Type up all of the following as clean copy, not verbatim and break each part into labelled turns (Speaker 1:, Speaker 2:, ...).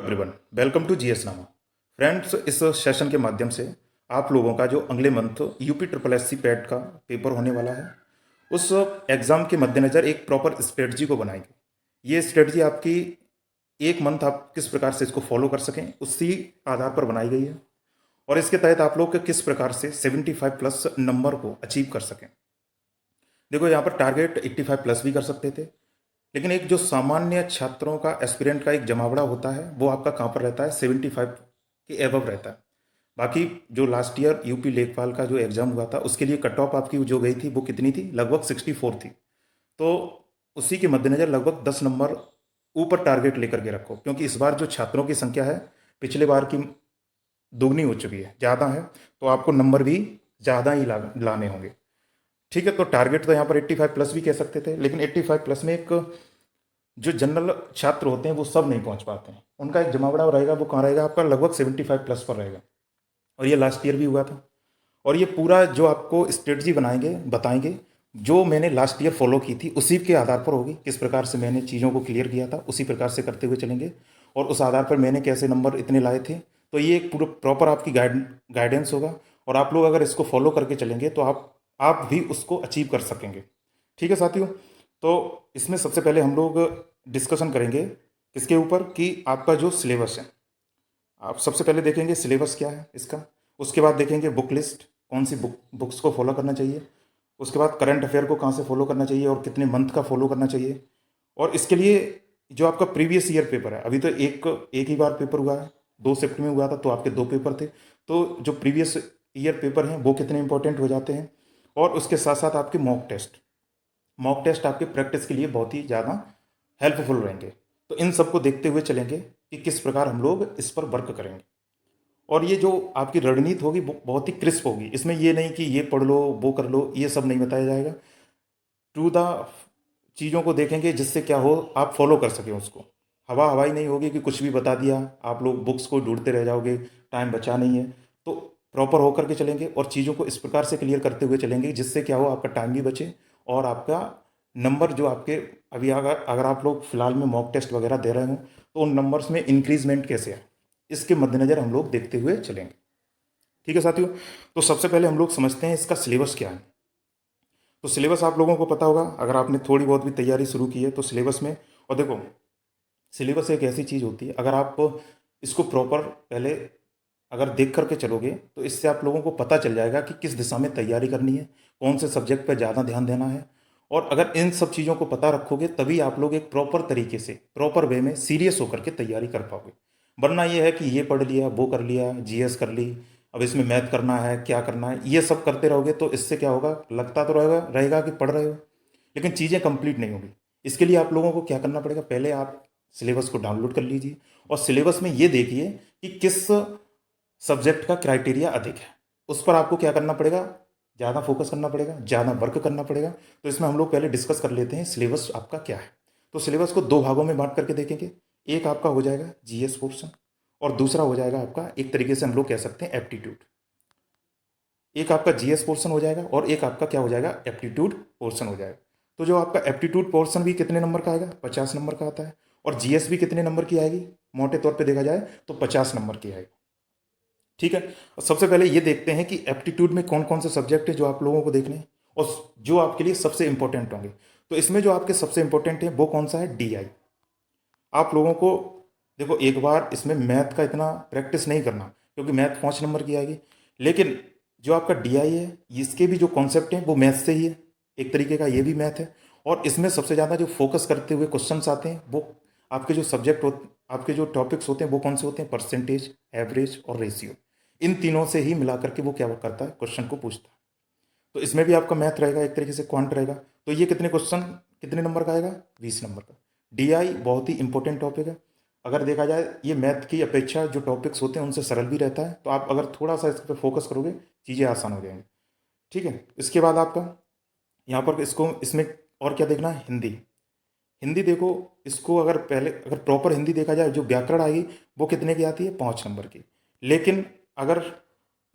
Speaker 1: Everyone, welcome to GS नामा। Friends, इस session के माध्यम से आप लोगों का जो अगले month UP triple S C PET का पेपर होने वाला है, उस एग्ज़ाम के मद्देनज़र एक प्रॉपर स्ट्रेटजी को बनाएंगे। ये स्ट्रेटजी आपकी एक मंथ आप किस प्रकार से इसको फॉलो कर सकें, उसी आधार पर बनाई गई है। और इसके तहत आप लोग किस प्रकार से 75 प्लस नंबर को अचीव कर सकें। देखो, यहाँ पर टारगेट 85 प्लस भी कर सकते थे, लेकिन एक जो सामान्य छात्रों का एस्पिरेंट का एक जमावड़ा होता है, वो आपका कहाँ पर रहता है, 75 के एबव रहता है। बाकी जो लास्ट ईयर यूपी लेखपाल का जो एग्ज़ाम हुआ था, उसके लिए कट ऑफ आपकी जो गई थी वो कितनी थी, लगभग 64 थी। तो उसी के मद्देनज़र लगभग 10 नंबर ऊपर टारगेट लेकर के रखो, क्योंकि इस बार जो छात्रों की संख्या है पिछले बार की दोगुनी हो चुकी है, ज़्यादा है। तो आपको नंबर भी ज़्यादा ही लाने होंगे। ठीक है, तो टारगेट तो यहाँ पर 85 प्लस भी कह सकते थे, लेकिन 85 प्लस में एक जो जनरल छात्र होते हैं वो सब नहीं पहुंच पाते हैं। उनका एक जमावड़ा रहेगा, वो कहाँ रहेगा, आपका लगभग 75 प्लस पर रहेगा। और ये लास्ट ईयर भी हुआ था। और ये पूरा जो आपको स्ट्रेटजी बनाएंगे, बताएंगे, जो मैंने लास्ट ईयर फॉलो की थी उसी के आधार पर होगी। किस प्रकार से मैंने चीज़ों को क्लियर किया था उसी प्रकार से करते हुए चलेंगे, और उस आधार पर मैंने कैसे नंबर इतने लाए थे। तो ये एक पूरा प्रॉपर आपकी गाइडेंस होगा, और आप लोग अगर इसको फॉलो करके चलेंगे तो आप भी उसको अचीव कर सकेंगे। ठीक है साथियों, तो इसमें सबसे पहले हम लोग डिस्कशन करेंगे किसके ऊपर, कि आपका जो सिलेबस है। आप सबसे पहले देखेंगे सिलेबस क्या है इसका, उसके बाद देखेंगे बुक लिस्ट, कौन सी बुक्स को फॉलो करना चाहिए, उसके बाद करंट अफेयर को कहाँ से फॉलो करना चाहिए और कितने मंथ का फॉलो करना चाहिए। और इसके लिए जो आपका प्रीवियस ईयर पेपर है, अभी तो एक ही बार पेपर हुआ है, 2 शिफ्ट में हुआ था, तो आपके 2 पेपर थे। तो जो प्रीवियस ईयर पेपर हैं वो कितने इंपॉर्टेंट हो जाते हैं। और उसके साथ साथ आपके मॉक टेस्ट आपके प्रैक्टिस के लिए बहुत ही ज़्यादा हेल्पफुल रहेंगे। तो इन सबको देखते हुए चलेंगे कि किस प्रकार हम लोग इस पर वर्क करेंगे। और ये जो आपकी रणनीति होगी वो बहुत ही क्रिस्प होगी। इसमें ये नहीं कि ये पढ़ लो वो कर लो, ये सब नहीं बताया जाएगा। टू द चीज़ों को देखेंगे जिससे क्या हो, आप फॉलो कर सकें उसको। हवा हवाई नहीं होगी कि कुछ भी बता दिया, आप लोग बुक्स को ढूंढते रह जाओगे, टाइम बचा नहीं है। तो प्रॉपर होकर के चलेंगे और चीज़ों को इस प्रकार से क्लियर करते हुए चलेंगे जिससे क्या हो, आपका टाइम भी बचे और आपका नंबर जो आपके अभी अगर आप लोग फिलहाल में मॉक टेस्ट वगैरह दे रहे हो, तो उन नंबर्स में इंक्रीजमेंट कैसे है, इसके मद्देनज़र हम लोग देखते हुए चलेंगे। ठीक है साथियों, तो सबसे पहले हम लोग समझते हैं इसका सिलेबस क्या है। तो सिलेबस आप लोगों को पता होगा, अगर आपने थोड़ी बहुत भी तैयारी शुरू की है तो सिलेबस में। और देखो, सिलेबस एक ऐसी चीज़ होती है, अगर आप इसको प्रॉपर पहले अगर देख करके चलोगे तो इससे आप लोगों को पता चल जाएगा कि किस दिशा में तैयारी करनी है, कौन से सब्जेक्ट पर ज़्यादा ध्यान देना है। और अगर इन सब चीज़ों को पता रखोगे तभी आप लोग एक प्रॉपर तरीके से, प्रॉपर वे में सीरियस होकर के तैयारी कर पाओगे। वरना ये है कि ये पढ़ लिया, वो कर लिया, जीएस कर ली, अब इसमें मैथ करना है, क्या करना है, ये सब करते रहोगे तो इससे क्या होगा, लगता तो रहेगा रहेगा कि पढ़ रहे हो, लेकिन चीज़ें कंप्लीट नहीं होगी। इसके लिए आप लोगों को क्या करना पड़ेगा, पहले आप सिलेबस को डाउनलोड कर लीजिए और सिलेबस में ये देखिए कि किस सब्जेक्ट का क्राइटेरिया अधिक है, उस पर आपको क्या करना पड़ेगा, ज़्यादा फोकस करना पड़ेगा, ज़्यादा वर्क करना पड़ेगा। तो इसमें हम लोग पहले डिस्कस कर लेते हैं सिलेबस आपका क्या है। तो सिलेबस को 2 भागों में बांट करके देखेंगे। एक आपका हो जाएगा जीएस पोर्शन, और दूसरा हो जाएगा आपका, एक तरीके से हम लोग कह सकते हैं, एप्टीट्यूड। एक आपका जीएस पोर्शन हो जाएगा और एक आपका क्या हो जाएगा, एप्टीट्यूड पोर्शन हो जाएगा। तो जो आपका एप्टीट्यूड पोर्शन भी कितने नंबर का आएगा, 50 नंबर का आता है। और जीएस भी कितने नंबर की आएगी, मोटे तौर पे देखा जाए तो 50 नंबर की आएगी। ठीक है, और सबसे पहले ये देखते हैं कि एप्टीट्यूड में कौन कौन से सब्जेक्ट है जो आप लोगों को देखने हैं और जो आपके लिए सबसे इंपॉर्टेंट होंगे। तो इसमें जो आपके सबसे इंपॉर्टेंट है वो कौन सा है, डीआई। आप लोगों को देखो, एक बार इसमें मैथ का इतना प्रैक्टिस नहीं करना, क्योंकि मैथ 5 नंबर की आएगी। लेकिन जो आपका डीआई है, इसके भी जो कॉन्सेप्ट हैं वो मैथ से ही है, एक तरीके का ये भी मैथ है। और इसमें सबसे ज़्यादा जो फोकस करते हुए क्वेश्चंस आते हैं वो आपके जो सब्जेक्ट हो, आपके जो टॉपिक्स होते हैं वो कौन से होते हैं, परसेंटेज, एवरेज और रेशियो। इन तीनों से ही मिला करके वो क्या करता है, क्वेश्चन को पूछता है। तो इसमें भी आपका मैथ रहेगा, एक तरीके से क्वांट रहेगा। तो ये कितने क्वेश्चन, कितने नंबर का आएगा, 20 नंबर का। डीआई बहुत ही इंपॉर्टेंट टॉपिक है। अगर देखा जाए ये मैथ की अपेक्षा जो टॉपिक्स होते हैं उनसे सरल भी रहता है, तो आप अगर थोड़ा सा इस पर फोकस करोगे चीज़ें आसान हो जाएंगी। ठीक है, इसके बाद आपका यहाँ पर इसको, इसमें और क्या देखना है, हिंदी। हिंदी देखो, इसको अगर पहले अगर प्रॉपर हिंदी देखा जाए, जो व्याकरण आएगी वो कितने की आती है, 5 नंबर की। लेकिन अगर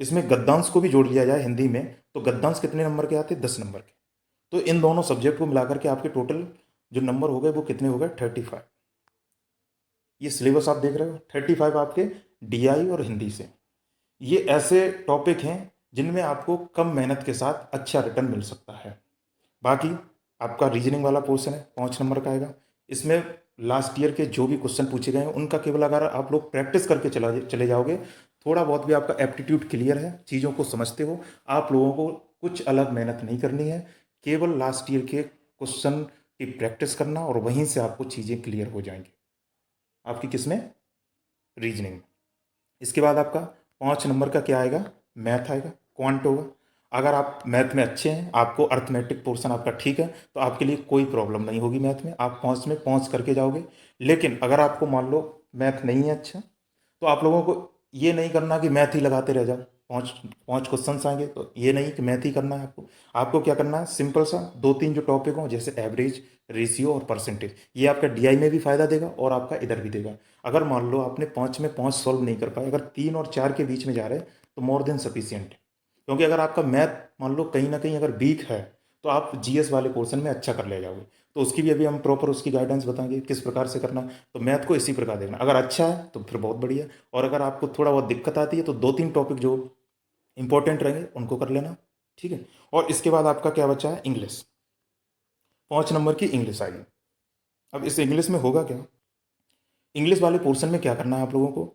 Speaker 1: इसमें गद्यांश को भी जोड़ लिया जाए हिंदी में, तो गद्यांश कितने नंबर के आते हैं, 10 नंबर के। तो इन दोनों सब्जेक्ट को मिलाकर के आपके टोटल जो नंबर हो गए वो कितने हो गए, 35। ये सिलेबस आप देख रहे हो 35 आपके डीआई और हिंदी से। ये ऐसे टॉपिक हैं जिनमें आपको कम मेहनत के साथ अच्छा रिटर्न मिल सकता है। बाकी आपका रीजनिंग वाला पोर्शन है 5 नंबर का आएगा। इसमें लास्ट ईयर के जो भी क्वेश्चन पूछे गए हैं उनका केवल अगर आप लोग प्रैक्टिस करके चले जाओगे, थोड़ा बहुत भी आपका एप्टीट्यूड क्लियर है, चीज़ों को समझते हो, आप लोगों को कुछ अलग मेहनत नहीं करनी है, केवल लास्ट ईयर के क्वेश्चन की प्रैक्टिस करना और वहीं से आपको चीज़ें क्लियर हो जाएंगी आपकी किसमें, रीजनिंग में। इसके बाद आपका 5 नंबर का क्या आएगा, मैथ आएगा, क्वांट होगा। अगर आप मैथ में अच्छे हैं, आपको अर्थमेटिक पोर्शन आपका ठीक है, तो आपके लिए कोई प्रॉब्लम नहीं होगी मैथ में, आप 5 में 5 करके जाओगे। लेकिन अगर आपको मान लो मैथ नहीं है अच्छा, तो आप लोगों को ये नहीं करना कि मैथ ही लगाते रह जाओ, 5 5 क्वेश्चन आएंगे तो ये नहीं कि मैथ ही करना है आपको। आपको क्या करना है, सिंपल सा 2 3 जो टॉपिक हों जैसे एवरेज, रेशियो और परसेंटेज, ये आपका डीआई में भी फायदा देगा और आपका इधर भी देगा। अगर मान लो आपने 5 में 5 सॉल्व नहीं कर पाए, अगर 3 और 4 के बीच में जा रहे हैं तो मोर देन सफिशियंट है। क्योंकि अगर आपका मैथ मान लो कहीं ना कहीं अगर वीक है, तो आप जीएस वाले पोर्शन में अच्छा कर ले जाओगे। तो उसकी भी अभी हम प्रॉपर उसकी गाइडेंस बताएंगे किस प्रकार से करना। तो मैथ को इसी प्रकार देखना, अगर अच्छा है तो फिर बहुत बढ़िया, और अगर आपको थोड़ा बहुत दिक्कत आती है तो 2 3 टॉपिक जो इंपॉर्टेंट रहेंगे उनको कर लेना, ठीक है। और इसके बाद आपका क्या बचा है, इंग्लिश। 5 नंबर की इंग्लिश आएगी। अब इस इंग्लिश में होगा क्या, इंग्लिश वाले पोर्शन में क्या करना है आप लोगों को,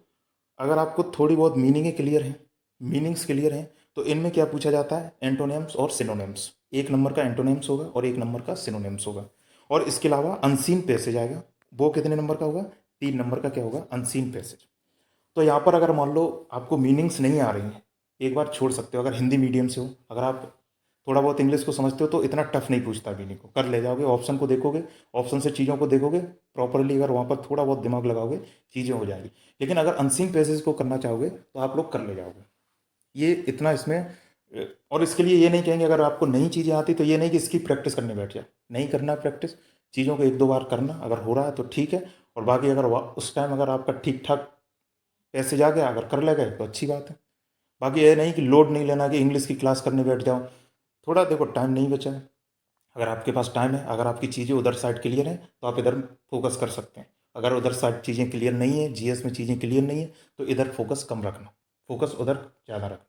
Speaker 1: अगर आपको थोड़ी बहुत मीनिंग क्लियर है, मीनिंग्स क्लियर हैं, तो इनमें क्या पूछा जाता है, एंटोनिम्स और सिनोनिम्स। 1 नंबर का एंटोनिम्स होगा और 1 नंबर का सिनोनिम्स होगा। और इसके अलावा अनसीन पैसेज आएगा, वो कितने नंबर का होगा, 3 नंबर का क्या होगा, अनसीन पैसेज। तो यहाँ पर अगर मान लो आपको मीनिंग्स नहीं आ रही हैं, एक बार छोड़ सकते हो, अगर हिंदी मीडियम से हो, अगर आप थोड़ा बहुत इंग्लिश को समझते हो तो इतना टफ नहीं पूछता मीनिंग को, कर ले जाओगे, ऑप्शन को देखोगे, ऑप्शन से चीज़ों को देखोगे प्रॉपरली, अगर वहाँ पर थोड़ा बहुत दिमाग लगाओगे चीज़ें हो जाएगी। लेकिन अगर अनसीन पैसेज को करना चाहोगे तो आप लोग कर ले जाओगे, ये इतना इसमें और इसके लिए ये नहीं कहेंगे अगर आपको नई चीज़ें आती तो ये नहीं कि इसकी प्रैक्टिस करने बैठ जाए, नहीं करना प्रैक्टिस, चीज़ों को 1 2 बार करना, अगर हो रहा है तो ठीक है। और बाकी अगर उस टाइम अगर आपका ठीक ठाक पैसे आ गया, अगर कर ले गए तो अच्छी बात है। बाकी ये नहीं कि लोड नहीं लेना कि इंग्लिश की क्लास करने बैठ जाओ, थोड़ा देखो टाइम नहीं बचा है, अगर आपके पास टाइम है, अगर आपकी चीज़ें उधर साइड क्लियर है तो आप इधर फोकस कर सकते हैं। अगर उधर साइड चीज़ें क्लियर नहीं है, जीएस में चीज़ें क्लियर नहीं है, तो इधर फोकस कम रखना, फोकस उधर ज़्यादा रखना,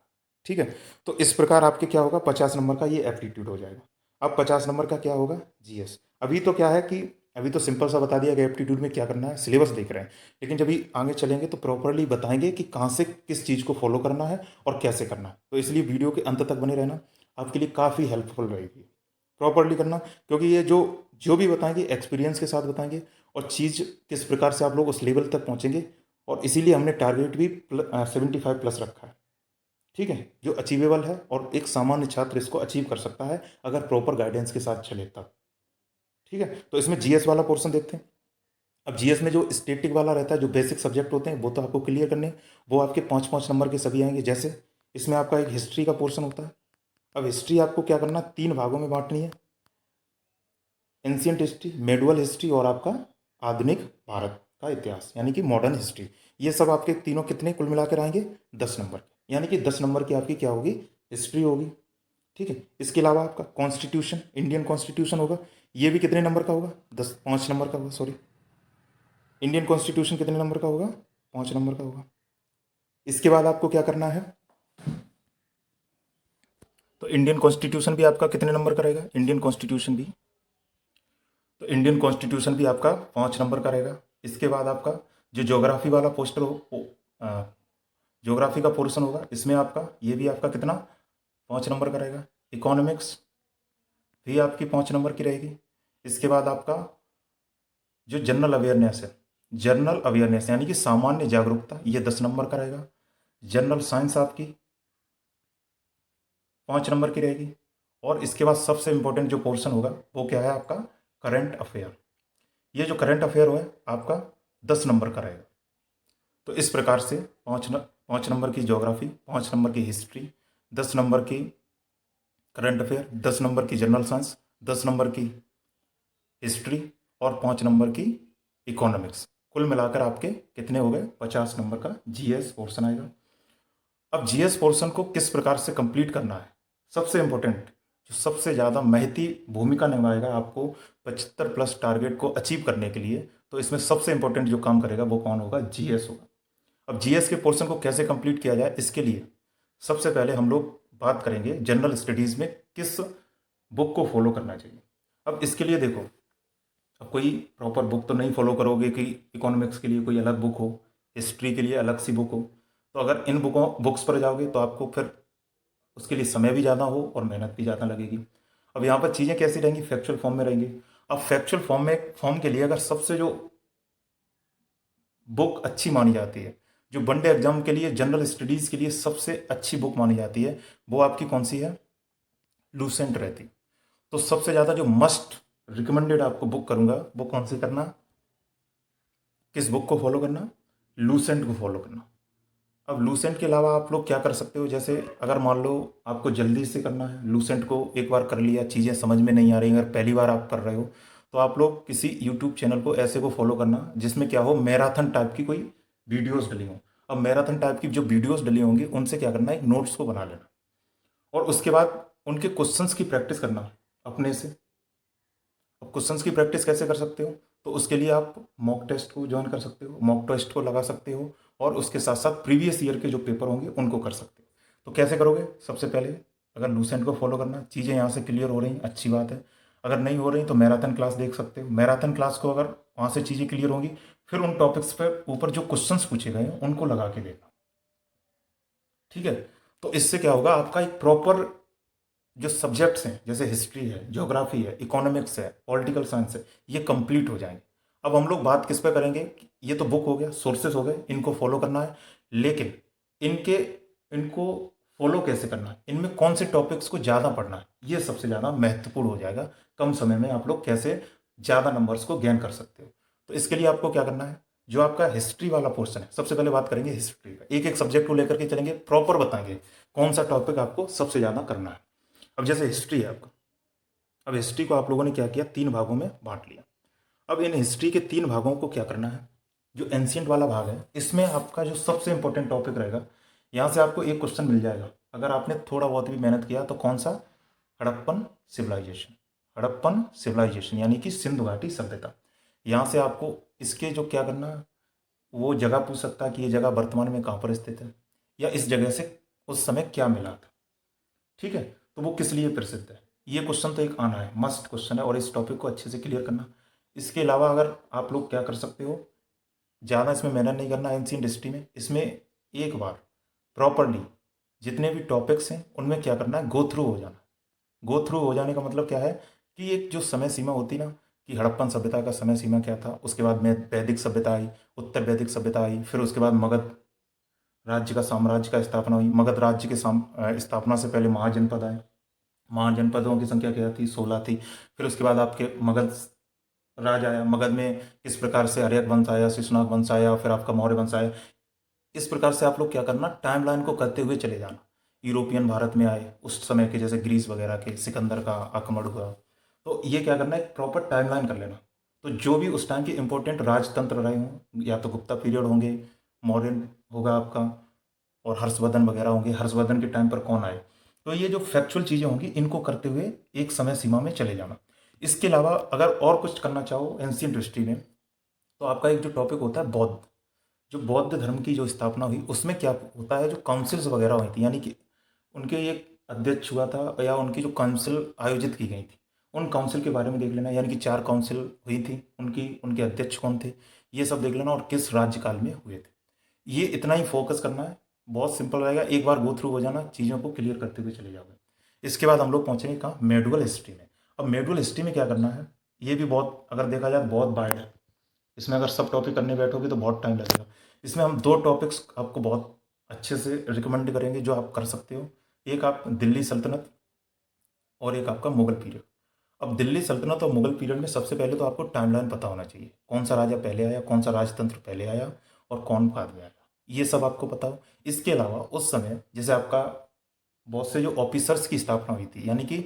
Speaker 1: ठीक है। तो इस प्रकार आपके क्या होगा, 50 नंबर का ये एप्टीट्यूड हो जाएगा। अब 50 नंबर का क्या होगा, जीएस। अभी तो क्या है कि अभी तो सिंपल सा बता दिया कि एप्टीट्यूड में क्या करना है, सिलेबस देख रहे हैं, लेकिन जब भी आगे चलेंगे तो प्रॉपरली बताएंगे कि कहाँ से किस चीज़ को फॉलो करना है और कैसे करना है। तो इसलिए वीडियो के अंत तक बने रहना, आपके लिए काफ़ी हेल्पफुल रहेगी प्रॉपरली करना, क्योंकि ये जो जो भी बताएंगे एक्सपीरियंस के साथ बताएंगे और चीज़ किस प्रकार से आप लोग उस लेवल तक पहुंचेंगे। और इसीलिए हमने टारगेट भी 75 प्लस रखा है, ठीक है, जो अचीवेबल है और एक सामान्य छात्र इसको अचीव कर सकता है अगर प्रॉपर गाइडेंस के साथ चले तब, ठीक है। तो इसमें जीएस वाला पोर्शन देखते हैं। अब जीएस में जो स्टेटिक वाला रहता है, जो बेसिक सब्जेक्ट होते हैं वो तो आपको क्लियर करने हैं, वो आपके 5 5 नंबर के सभी आएंगे। जैसे इसमें आपका एक हिस्ट्री का पोर्शन होता है। अब हिस्ट्री आपको क्या करना, 3 भागों में बांटनी है, एंशियंट हिस्ट्री, मेडुअल हिस्ट्री और आपका आधुनिक भारत का इतिहास यानी कि मॉडर्न हिस्ट्री। ये सब आपके तीनों कितने कुल मिलाकर आएंगे, 10 नंबर के, यानी कि 10 नंबर की आपकी क्या होगी, हिस्ट्री होगी, ठीक है। इसके अलावा आपका कॉन्स्टिट्यूशन, इंडियन कॉन्स्टिट्यूशन होगा, ये भी कितने नंबर का होगा, 5 नंबर का होगा, सॉरी, इंडियन कॉन्स्टिट्यूशन कितने नंबर का होगा, 5 नंबर का होगा। इसके बाद आपको क्या करना है, तो इंडियन कॉन्स्टिट्यूशन भी आपका कितने नंबर का रहेगा, इंडियन कॉन्स्टिट्यूशन भी, तो इंडियन कॉन्स्टिट्यूशन भी आपका 5 नंबर का रहेगा। इसके बाद आपका जो ज्योग्राफी वाला पोस्टर हो, ज्योग्राफी का पोर्शन होगा, इसमें आपका ये भी आपका कितना, 5 नंबर का रहेगा। इकोनॉमिक्स भी आपकी 5 नंबर की रहेगी। इसके बाद आपका जो जनरल अवेयरनेस है, जनरल अवेयरनेस यानी कि सामान्य जागरूकता, ये 10 नंबर का रहेगा। जनरल साइंस आपकी 5 नंबर की रहेगी। और इसके बाद सबसे इंपॉर्टेंट जो पोर्शन होगा वो क्या है आपका, करंट अफेयर। ये जो करंट अफेयर है आपका 10 नंबर का रहेगा। तो इस प्रकार से 5 नंबर की ज्योग्राफी, 5 नंबर की हिस्ट्री, 10 नंबर की करंट अफेयर, 10 नंबर की जनरल साइंस, 10 नंबर की हिस्ट्री और 5 नंबर की इकोनॉमिक्स, कुल मिलाकर आपके कितने हो गए, 50 नंबर का जीएस पोर्शन आएगा। अब जीएस पोर्शन को किस प्रकार से कंप्लीट करना है, सबसे इंपॉर्टेंट जो सबसे ज़्यादा महती भूमिका निभाएगा आपको 75 प्लस टारगेट को अचीव करने के लिए, तो इसमें सबसे इंपॉर्टेंट जो काम करेगा वो कौन होगा? जीएस होगा। अब जीएस के पोर्शन को कैसे कंप्लीट किया जाए, इसके लिए सबसे पहले हम लोग बात करेंगे जनरल स्टडीज़ में किस बुक को फॉलो करना चाहिए। अब इसके लिए देखो, अब कोई प्रॉपर बुक तो नहीं फॉलो करोगे कि इकोनॉमिक्स के लिए कोई अलग बुक हो, हिस्ट्री के लिए अलग सी बुक हो। तो अगर इन बुक्स पर जाओगे तो आपको फिर उसके लिए समय भी ज़्यादा हो और मेहनत भी ज़्यादा लगेगी। अब यहाँ पर चीज़ें कैसी रहेंगी? फैक्चुअल फॉर्म में रहेंगी। अब फैक्चुअल फॉर्म के लिए अगर सबसे जो बुक अच्छी मानी जाती है, जो वनडे एग्जाम के लिए जनरल स्टडीज़ के लिए सबसे अच्छी बुक मानी जाती है, वो आपकी कौन सी है? लूसेंट रहती। तो सबसे ज़्यादा जो मस्ट रिकमेंडेड आपको बुक करूँगा वो कौन सी करना? किस बुक को फॉलो करना? लूसेंट को फॉलो करना। अब लूसेंट के अलावा आप लोग क्या कर सकते हो? जैसे अगर मान लो आपको जल्दी से करना है, लूसेंट को एक बार कर लिया, चीज़ें समझ में नहीं आ रही, अगर पहली बार आप कर रहे हो, तो आप लोग किसी यूट्यूब चैनल को ऐसे को फॉलो करना जिसमें क्या हो, मैराथन टाइप की कोई वीडियोस डली हो। अब मैराथन टाइप की जो वीडियोस डली होंगी उनसे क्या करना है, एक नोट्स को बना लेना और उसके बाद उनके क्वेश्चंस की प्रैक्टिस करना अपने से। अब क्वेश्चंस की प्रैक्टिस कैसे कर सकते हो? तो उसके लिए आप मॉक टेस्ट को ज्वाइन कर सकते हो, मॉक टेस्ट को लगा सकते हो और उसके साथ साथ प्रीवियस ईयर के जो पेपर होंगे उनको कर सकते हो। तो कैसे करोगे? सबसे पहले अगर लूसेंट को फॉलो करना, चीज़ें यहाँ से क्लियर हो रही, अच्छी बात है। अगर नहीं हो रही तो मैराथन क्लास देख सकते हो। मैराथन क्लास को अगर वहाँ से चीज़ें क्लियर होंगी, फिर उन टॉपिक्स पर ऊपर जो क्वेश्चंस पूछे गए हैं उनको लगा के देखना। ठीक है? तो इससे क्या होगा, आपका एक प्रॉपर जो सब्जेक्ट्स हैं, जैसे हिस्ट्री है, ज्योग्राफी है, इकोनॉमिक्स है, पॉलिटिकल साइंस है, ये कंप्लीट हो जाएंगे। अब हम लोग बात किस पे करेंगे? ये तो बुक हो गया, सोर्सेस हो गए, इनको फॉलो करना है, लेकिन इनके इनको फॉलो कैसे करना है, इनमें कौन से टॉपिक्स को ज़्यादा पढ़ना है, ये सबसे ज़्यादा महत्वपूर्ण हो जाएगा। कम समय में आप लोग कैसे ज़्यादा नंबर्स को गेन कर सकते हो। तो इसके लिए आपको क्या करना है, जो आपका हिस्ट्री वाला पोर्शन है, सबसे पहले बात करेंगे हिस्ट्री का, एक एक सब्जेक्ट को लेकर के चलेंगे, प्रॉपर बताएंगे कौन सा टॉपिक आपको सबसे ज़्यादा करना है। अब जैसे हिस्ट्री है आपका, अब हिस्ट्री को आप लोगों ने क्या किया, 3 भागों में बांट लिया। अब इन हिस्ट्री के 3 भागों को क्या करना है, जो एंशियंट वाला भाग है इसमें आपका जो सबसे इंपॉर्टेंट टॉपिक रहेगा, यहाँ से आपको एक क्वेश्चन मिल जाएगा अगर आपने थोड़ा बहुत भी मेहनत किया तो। कौन सा? हड़प्पन सिविलाइजेशन। हड़प्पन सिविलाइजेशन यानी कि सिंधु घाटी सभ्यता। यहाँ से आपको इसके जो क्या करना है, वो जगह पूछ सकता है कि ये जगह वर्तमान में कहाँ पर स्थित है, या इस जगह से उस समय क्या मिला था। ठीक है? तो वो किस लिए प्रसिद्ध है, ये क्वेश्चन तो एक आना है, मस्ट क्वेश्चन है, और इस टॉपिक को अच्छे से क्लियर करना। इसके अलावा अगर आप लोग क्या कर सकते हो, ज़्यादा इसमें मेहनत नहीं करना एंशिएंट हिस्ट्री में, इसमें एक बार प्रॉपरली जितने भी टॉपिक्स हैं उनमें क्या करना है, गो थ्रू हो जाना। गो थ्रू हो जाने का मतलब क्या है कि एक जो समय सीमा होती ना, कि हड़प्पन सभ्यता का समय सीमा क्या था, उसके बाद में वैदिक सभ्यता आई, उत्तर वैदिक सभ्यता आई, फिर उसके बाद मगध राज्य का साम्राज्य का स्थापना हुई। मगध राज्य के स्थापना से पहले महाजनपद आए, महाजनपदों की संख्या क्या थी, 16 थी। फिर उसके बाद आपके मगध राज आया, मगध में किस प्रकार से आर्यक वंश आया, शिशुनाग वंश आया, फिर आपका मौर्य वंश आया। इस प्रकार से आप लोग क्या करना, टाइमलाइन को करते हुए चले जाना। यूरोपियन भारत में आए उस समय के, जैसे ग्रीस वगैरह के, सिकंदर का आक्रमण हुआ। तो ये क्या करना है, एक प्रॉपर टाइमलाइन कर लेना। तो जो भी उस टाइम के इंपॉर्टेंट राजतंत्र रहे हों, या तो गुप्ता पीरियड होंगे, मौर्यन होगा आपका, और हर्षवर्धन वगैरह होंगे, हर्षवर्धन के टाइम पर कौन आए। तो ये जो फैक्चुअल चीज़ें होंगी इनको करते हुए एक समय सीमा में चले जाना। इसके अलावा अगर और कुछ करना चाहो एंशियंट हिस्ट्री में, तो आपका एक जो टॉपिक होता है बौद्ध, जो बौद्ध धर्म की जो स्थापना हुई उसमें क्या होता है, जो काउंसिल्स वगैरह हुई थी, यानी कि उनके एक अध्यक्ष हुआ था या उनकी जो काउंसिल आयोजित की गई थी, उन काउंसिल के बारे में देख लेना। यानी कि 4 काउंसिल हुई थी, उनकी उनके अध्यक्ष कौन थे, ये सब देख लेना, और किस राज्यकाल में हुए थे। ये इतना ही फोकस करना है, बहुत सिंपल रहेगा, एक बार गो थ्रू हो जाना, चीज़ों को क्लियर करते हुए चले जाओगे। इसके बाद हम लोग पहुंचेंगे कहाँ, मेडुअल हिस्ट्री में। अब मेडुअल हिस्ट्री में क्या करना है, ये भी बहुत, अगर देखा जाए तो बहुत वाइड है। इसमें अगर सब टॉपिक करने बैठोगे तो बहुत टाइम लगेगा। इसमें हम 2 टॉपिक्स आपको बहुत अच्छे से रिकमेंड करेंगे जो आप कर सकते हो। एक आप दिल्ली सल्तनत और एक आपका मुगल पीरियड। अब दिल्ली सल्तनत और मुगल पीरियड में सबसे पहले तो आपको टाइमलाइन पता होना चाहिए, कौन सा राजा पहले आया, कौन सा राजतंत्र पहले आया और कौन बाद में आया, ये सब आपको पता हो। इसके अलावा उस समय जैसे आपका बहुत से जो ऑफिसर्स की स्थापना हुई थी, यानी कि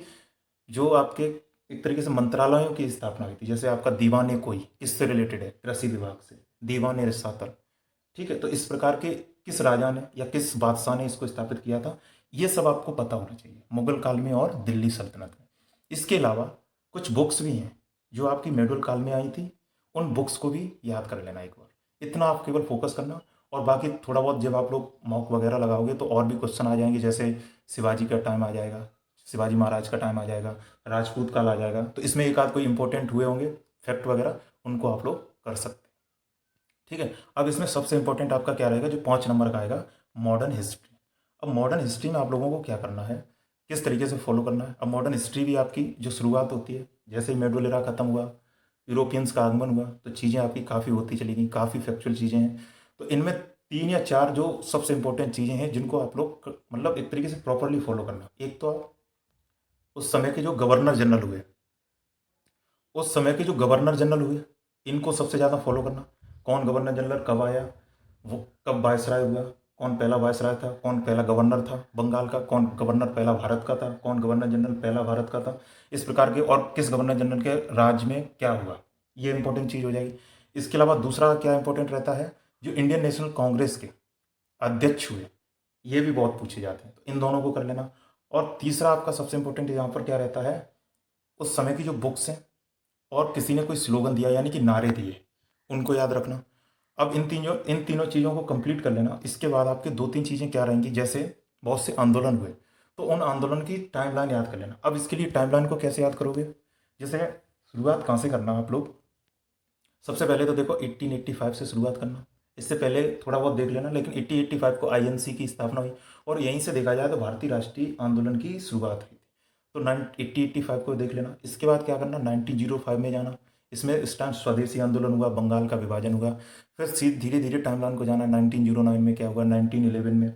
Speaker 1: जो आपके एक तरीके से मंत्रालयों की स्थापना हुई थी, जैसे आपका दीवाने कोई किससे रिलेटेड है, कृषि विभाग से, दीवाने रिसातल। ठीक है? तो इस प्रकार के किस राजा ने या किस बादशाह ने इसको स्थापित किया था, ये सब आपको पता होना चाहिए मुगल काल में और दिल्ली सल्तनत में। इसके अलावा कुछ बुक्स भी हैं जो आपकी मेडुअल काल में आई थी, उन बुक्स को भी याद कर लेना एक बार। इतना आप केवल फोकस करना, और बाकी थोड़ा बहुत जब आप लोग मॉक वगैरह लगाओगे तो और भी क्वेश्चन आ जाएंगे, जैसे शिवाजी का टाइम आ जाएगा, शिवाजी महाराज का टाइम आ जाएगा, राजपूत काल आ जाएगा, तो इसमें एक आध कोई इंपॉर्टेंट हुए होंगे फैक्ट वगैरह, उनको आप लोग कर सकते हैं। ठीक है, अब इसमें सबसे इंपॉर्टेंट आपका क्या रहेगा, जो 5 नंबर का आएगा, मॉडर्न हिस्ट्री। अब मॉडर्न हिस्ट्री में आप लोगों को क्या करना है, किस तरीके से फॉलो करना है। अब मॉडर्न हिस्ट्री भी आपकी जो शुरुआत होती है, जैसे ही मेडोल एरा खत्म हुआ, यूरोपियंस का आगमन हुआ, तो चीज़ें आपकी काफ़ी होती चली गई, काफ़ी फैक्चुअल चीज़ें हैं। तो इनमें 3 या 4 जो सबसे इंपॉर्टेंट चीज़ें हैं जिनको आप लोग मतलब एक तरीके से प्रॉपरली फॉलो करना। एक तो आप उस समय के जो गवर्नर जनरल हुए, उस समय के जो गवर्नर जनरल हुए, इनको सबसे ज़्यादा फॉलो करना। कौन गवर्नर जनरल कब आया, वो कब वायसराय हुआ, कौन पहला वायसराय था, कौन पहला गवर्नर था बंगाल का, कौन गवर्नर पहला भारत का था, कौन गवर्नर जनरल पहला भारत का था, इस प्रकार के, और किस गवर्नर जनरल के राज में क्या हुआ, ये इंपॉर्टेंट चीज़ हो जाएगी। इसके अलावा दूसरा क्या इंपॉर्टेंट रहता है, जो इंडियन नेशनल कांग्रेस के अध्यक्ष हुए, ये भी बहुत पूछे जाते हैं, तो इन दोनों को कर लेना। और तीसरा आपका सबसे इंपॉर्टेंट यहाँ पर क्या रहता है, उस समय की जो बुक्स हैं और किसी ने कोई स्लोगन दिया यानी कि नारे दिए, उनको याद रखना। अब इन तीनों चीज़ों को कंप्लीट कर लेना। इसके बाद आपके 2-3 चीज़ें क्या रहेंगी, जैसे बहुत से आंदोलन हुए, तो उन आंदोलन की टाइमलाइन याद कर लेना। अब इसके लिए टाइमलाइन को कैसे याद करोगे, जैसे शुरुआत कहाँ से करना आप लोग, सबसे पहले तो देखो 1885 से शुरुआत करना। इससे पहले थोड़ा बहुत देख लेना, लेकिन 1885 को आईएनसी की स्थापना हुई, और यहीं से देखा जाए तो भारतीय राष्ट्रीय आंदोलन की शुरुआत हुई थी। तो 1885 को देख लेना। इसके बाद क्या करना, 1905 में जाना। इसमें इस टाइम स्वदेशी आंदोलन हुआ, बंगाल का विभाजन हुआ। फिर धीरे धीरे टाइमलाइन को जाना, 1909 में क्या हुआ, 1911 में।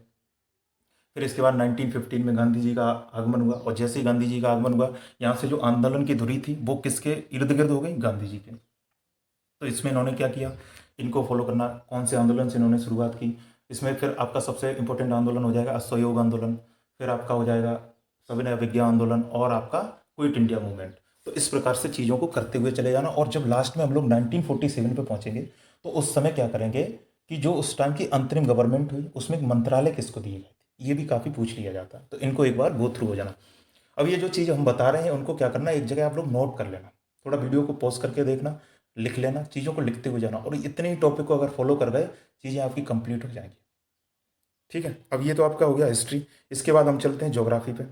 Speaker 1: फिर इसके बाद 1915 में गांधी जी का आगमन हुआ, और जैसे ही गांधी जी का आगमन हुआ, यहाँ से जो आंदोलन की धुरी थी वो किसके इर्द गिर्द हो गई, गांधी जी के। तो इसमें इन्होंने क्या किया, इनको फॉलो करना। कौन से आंदोलन से इन्होंने शुरुआत की, इसमें फिर आपका सबसे इंपॉर्टेंट आंदोलन हो जाएगा असहयोग आंदोलन, फिर आपका हो जाएगा सविनय अवज्ञा आंदोलन, और आपका क्विट इंडिया मूवमेंट। तो इस प्रकार से चीज़ों को करते हुए चले जाना, और जब लास्ट में हम लोग 1947 पे पहुंचेंगे, तो उस समय क्या करेंगे कि जो उस टाइम की अंतरिम गवर्नमेंट हुई, उसमें मंत्रालय किसको दिए गए थे, ये भी काफ़ी पूछ लिया जाता है, तो इनको एक बार गो थ्रू हो जाना। अब ये जो चीज़ हम बता रहे हैं उनको क्या करना, एक जगह आप लोग नोट कर लेना, थोड़ा वीडियो को पॉज करके देखना, लिख लेना, चीज़ों को लिखते हुए जाना, और इतने ही टॉपिक को अगर फॉलो कर गए, चीज़ें आपकी कंप्लीट हो जाएंगी। ठीक है, अब ये तो आपका हो गया हिस्ट्री। इसके बाद हम चलते हैं ज्योग्राफी पे।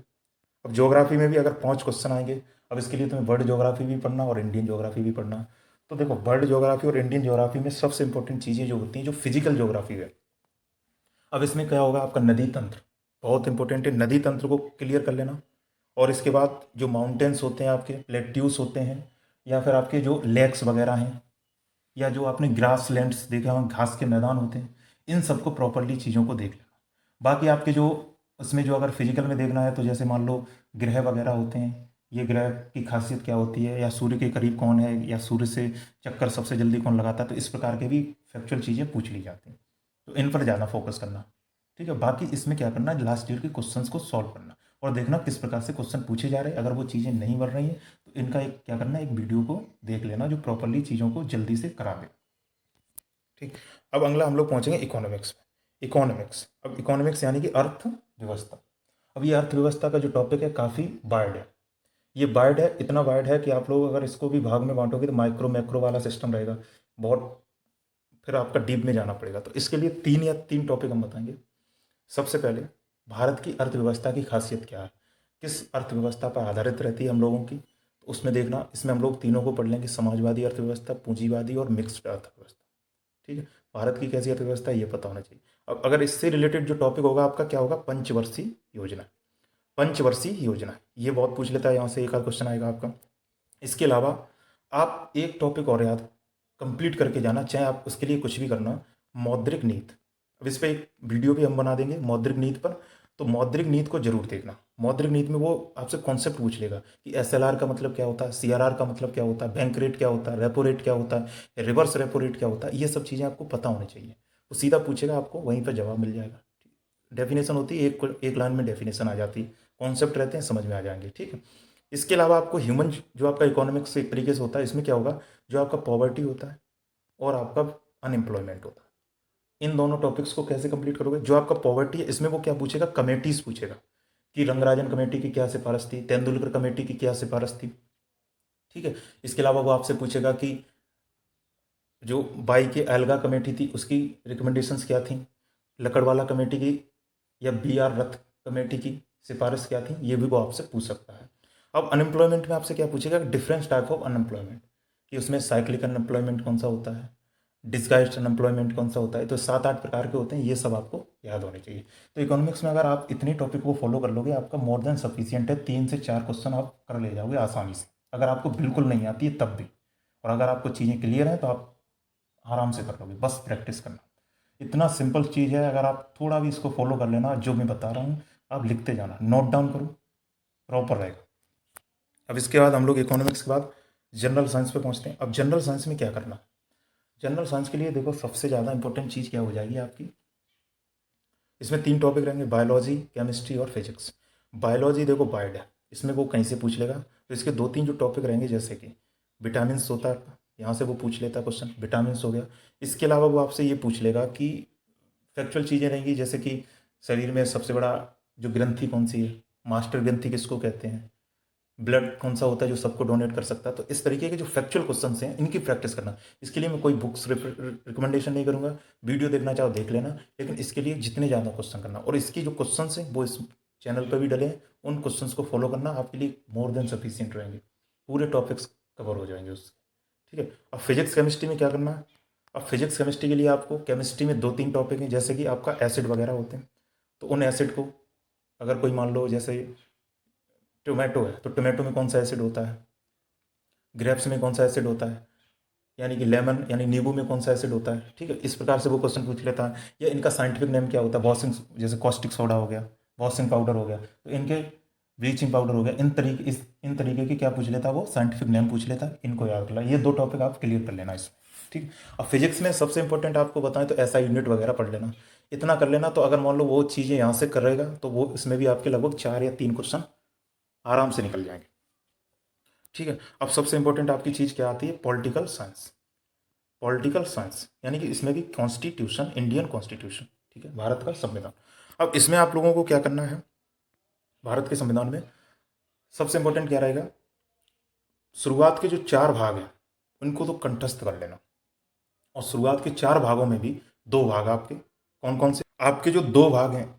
Speaker 1: अब ज्योग्राफी में भी अगर 5 क्वेश्चन आएंगे, अब इसके लिए तुम्हें वर्ल्ड ज्योग्राफी भी पढ़ना और इंडियन ज्योग्राफी भी पढ़ना। तो देखो, वर्ल्ड ज्योग्राफी और इंडियन ज्योग्राफी में सबसे इंपॉर्टेंट चीज़ें जो होती हैं, जो फिजिकल ज्योग्राफी है, अब इसमें क्या होगा, आपका नदी तंत्र बहुत इंपॉर्टेंट है, नदी तंत्र को क्लियर कर लेना। और इसके बाद जो माउंटेन्स होते हैं, आपके प्लेट्यूस होते हैं, या फिर आपके जो लेक्स वगैरह हैं, या जो आपने ग्रास लैंड्स देखे हों, घास के मैदान होते हैं, इन सबको प्रॉपरली चीज़ों को देख लेना। बाकी आपके जो उसमें जो अगर फिजिकल में देखना है, तो जैसे मान लो ग्रह वगैरह होते हैं, ये ग्रह की खासियत क्या होती है, या सूर्य के करीब कौन है, या सूर्य से चक्कर सबसे जल्दी कौन लगाता है, तो इस प्रकार के भी फैक्चुअल चीज़ें पूछ ली जाती हैं, तो इन पर ज़्यादा फोकस करना। ठीक है, बाकी इसमें क्या करना है, लास्ट ईयर के क्वेश्चंस को सॉल्व करना, और देखना किस प्रकार से क्वेश्चन पूछे जा रहे हैं। अगर वो चीज़ें नहीं बन रही हैं, तो इनका एक क्या करना है, एक वीडियो को देख लेना जो प्रॉपरली चीज़ों को जल्दी से करा दे। ठीक, अब अगला हम लोग पहुंचेंगे इकोनॉमिक्स में। इकोनॉमिक्स, अब इकोनॉमिक्स यानी कि अर्थव्यवस्था। अब ये अर्थव्यवस्था का जो टॉपिक है, काफ़ी वाइड है। ये वाइड है, इतना वाइड है कि आप लोग अगर इसको भी भाग में बांटोगे तो माइक्रो मैक्रो वाला सिस्टम रहेगा बहुत, फिर आपका डीप में जाना पड़ेगा। तो इसके लिए 3 टॉपिक हम बताएंगे। सबसे पहले, भारत की अर्थव्यवस्था की खासियत क्या है, किस अर्थव्यवस्था पर आधारित रहती है हम लोगों की, तो उसमें देखना। इसमें हम लोग तीनों को पढ़ लेंगे, समाजवादी अर्थव्यवस्था, पूंजीवादी और मिक्स्ड अर्थव्यवस्था। ठीक है, भारत की कैसी अर्थव्यवस्था है ये पता होना चाहिए। अब अगर इससे रिलेटेड जो टॉपिक होगा आपका, क्या होगा, पंचवर्षीय योजना। पंचवर्षीय योजना ये बहुत पूछ लेता है, यहाँ से एक आध क्वेश्चन आएगा आपका। इसके अलावा आप एक टॉपिक और याद कंप्लीट करके जाना, चाहे आप उसके लिए कुछ भी करना, मौद्रिक नीति। अब इस पर एक वीडियो भी हम बना देंगे मौद्रिक नीति पर, तो मौद्रिक नीति को जरूर देखना। मौद्रिक नीति में वो आपसे कॉन्सेप्ट पूछ लेगा कि एसएलआर का मतलब क्या होता है, सीआरआर का मतलब क्या होता है, बैंक रेट क्या होता है, रेपो रेट क्या होता है, रिवर्स रेपो रेट क्या होता है, ये सब चीज़ें आपको पता होनी चाहिए। वो सीधा पूछेगा, आपको वहीं पर जवाब मिल जाएगा। डेफिनेशन होती है, एक लाइन में डेफिनेशन आ जाती है, कॉन्सेप्ट रहते हैं, समझ में आ जाएंगे। ठीक है, इसके अलावा आपको ह्यूमन, जो आपका इकोनॉमिक्स एक तरीके से होता है, इसमें क्या होगा, जो आपका पॉवर्टी होता है और आपका अनएम्प्लॉयमेंट होता है, इन दोनों टॉपिक्स को कैसे कंप्लीट करोगे। जो आपका पॉवर्टी है, इसमें वो क्या पूछेगा, कमेटीज पूछेगा कि रंगराजन कमेटी की क्या सिफारिश थी, तेंदुलकर कमेटी की क्या सिफारिश थी। ठीक है, इसके अलावा वो आपसे पूछेगा कि जो बाई के अलगा कमेटी थी उसकी रिकमेंडेशंस क्या थी, लकड़वाला कमेटी की या बी आर रथ कमेटी की सिफारिश क्या थी, ये भी वो आपसे पूछ सकता है। अब अनएम्प्लॉयमेंट में आपसे क्या पूछेगा, डिफरेंट टाइप ऑफ अनएम्प्लॉयमेंट, कि उसमें साइक्लिक अनएम्प्लॉयमेंट कौन सा होता है, डिस्गाइज्ड अनएम्प्लॉयमेंट कौन सा होता है। तो 7-8 प्रकार के होते हैं, ये सब आपको याद होने चाहिए। तो इकोनॉमिक्स में अगर आप इतनी टॉपिक को फॉलो कर लोगे आपका मोर देन सफिशियंट है, 3 से 4 क्वेश्चन आप कर ले जाओगे आसानी से, अगर आपको बिल्कुल नहीं आती है तब भी। और अगर आपको चीज़ें क्लियर हैं तो आप आराम से कर लोगे, बस प्रैक्टिस करना। इतना सिंपल चीज़ है, अगर आप थोड़ा भी इसको फॉलो कर लेना, जो मैं बता रहा हूँ आप लिखते जाना, नोट डाउन करो, प्रॉपर रहेगा। अब इसके बाद हम लोग इकोनॉमिक्स के बाद जनरल साइंस पे पहुंचते हैं। अब जनरल साइंस में क्या करना है, जनरल साइंस के लिए देखो सबसे ज़्यादा इंपॉर्टेंट चीज़ क्या हो जाएगी आपकी, इसमें 3 टॉपिक रहेंगे, बायोलॉजी, केमिस्ट्री और फिजिक्स। बायोलॉजी देखो बायोड है, इसमें वो कहीं से पूछ लेगा, तो इसके 2-3 जो टॉपिक रहेंगे, जैसे कि विटामिन होता है, यहाँ से वो पूछ लेता है क्वेश्चन, विटामिन हो गया। इसके अलावा वो आपसे ये पूछ लेगा कि फैक्चुअल चीज़ें रहेंगी, जैसे कि शरीर में सबसे बड़ा जो ग्रंथि कौन सी है, मास्टर ग्रंथि किसको कहते हैं, ब्लड कौन सा होता है जो सबको डोनेट कर सकता है। तो इस तरीके के जो फैक्चुअल क्वेश्चन हैं इनकी प्रैक्टिस करना। इसके लिए मैं कोई बुक्स रिकमेंडेशन नहीं करूंगा, वीडियो देखना चाहो देख लेना, लेकिन इसके लिए जितने ज़्यादा क्वेश्चन करना, और इसकी जो क्वेश्चन हैं वो इस चैनल पर भी डले हैं, उन क्वेश्चन को फॉलो करना आपके लिए मोर देन सफिशियंट रहेंगे, पूरे टॉपिक्स कवर हो जाएंगे उससे। ठीक है। अब फिजिक्स केमिस्ट्री में क्या करना है, अब फिजिक्स केमिस्ट्री के लिए आपको केमिस्ट्री में 2-3 टॉपिक हैं, जैसे कि आपका एसिड वगैरह होते हैं, तो उन एसिड को अगर कोई मान लो जैसे टोमेटो है, तो टोमेटो में कौन सा एसिड होता है, ग्रेप्स में कौन सा एसिड होता है, यानी कि लेमन यानी नींबू में कौन सा एसिड होता है। ठीक है, इस प्रकार से वो क्वेश्चन पूछ लेता है। या इनका साइंटिफिक नेम क्या होता है, वॉशिंग, जैसे कॉस्टिक सोडा हो गया, वॉशिंग पाउडर हो गया, तो इनके ब्लीचिंग पाउडर हो गया, इन तरीके के क्या पूछ लेता है वो, साइंटिफिक नेम पूछ लेता है, इनको याद रखना। ये 2 टॉपिक आप क्लियर कर लेना इसमें। ठीक। अब फिजिक्स में सबसे इंपॉर्टेंट आपको बताएं तो ऐसा यूनिट वगैरह पढ़ लेना, इतना कर लेना। तो अगर मान लो वो चीज़ें यहाँ से करेगा तो वो इसमें भी आपके लगभग 4 या 3 क्वेश्चन आराम से निकल जाएंगे। ठीक है। अब सबसे इंपॉर्टेंट आपकी चीज़ क्या आती है, पॉलिटिकल साइंस। पॉलिटिकल साइंस यानी कि इसमें भी कॉन्स्टिट्यूशन, इंडियन कॉन्स्टिट्यूशन, ठीक है, भारत का संविधान। अब इसमें आप लोगों को क्या करना है, भारत के संविधान में सबसे इंपॉर्टेंट क्या रहेगा, शुरुआत के जो 4 भाग हैं उनको तो कंठस्थ कर लेना। और शुरुआत के 4 भागों में भी 2 भाग आपके कौन कौन से, आपके जो 2 भाग हैं,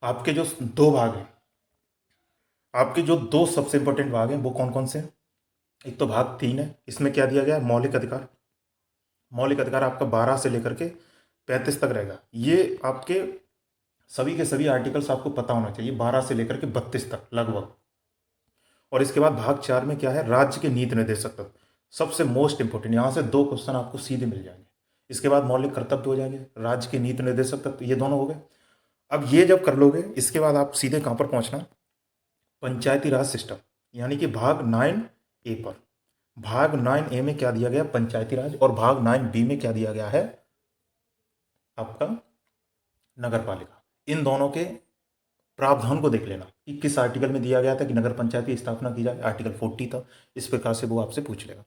Speaker 1: आपके जो 2 भाग हैं, आपके जो 2 सबसे इंपॉर्टेंट भाग हैं वो कौन कौन से हैं। एक तो भाग 3 है, इसमें क्या दिया गया है, मौलिक अधिकार। मौलिक अधिकार आपका 12 से लेकर के 35 तक रहेगा। ये आपके सभी के सभी आर्टिकल्स आपको पता होना चाहिए, 12 से लेकर के 32 तक लगभग। और इसके बाद भाग 4 में क्या है, राज्य के नीति निर्देशक तत्व, सबसे मोस्ट इंपोर्टेंट, यहाँ से 2 क्वेश्चन आपको सीधे मिल जाएंगे। इसके बाद मौलिक कर्तव्य हो जाएंगे, राज्य के नीति निर्देशक तत्व, ये दोनों हो गए। अब ये जब कर लोगे इसके बाद आप सीधे कहाँ पर पहुँचना, पंचायती राज सिस्टम, यानी कि भाग 9A पर। भाग 9A में क्या दिया गया, पंचायती राज, और भाग 9B में क्या दिया गया है आपका, नगर पालिका। इन दोनों के प्रावधान को देख लेना कि किस आर्टिकल में दिया गया था कि नगर पंचायत की स्थापना की जाए, आर्टिकल 40 था। इस प्रकार से वो आपसे पूछ लेगा।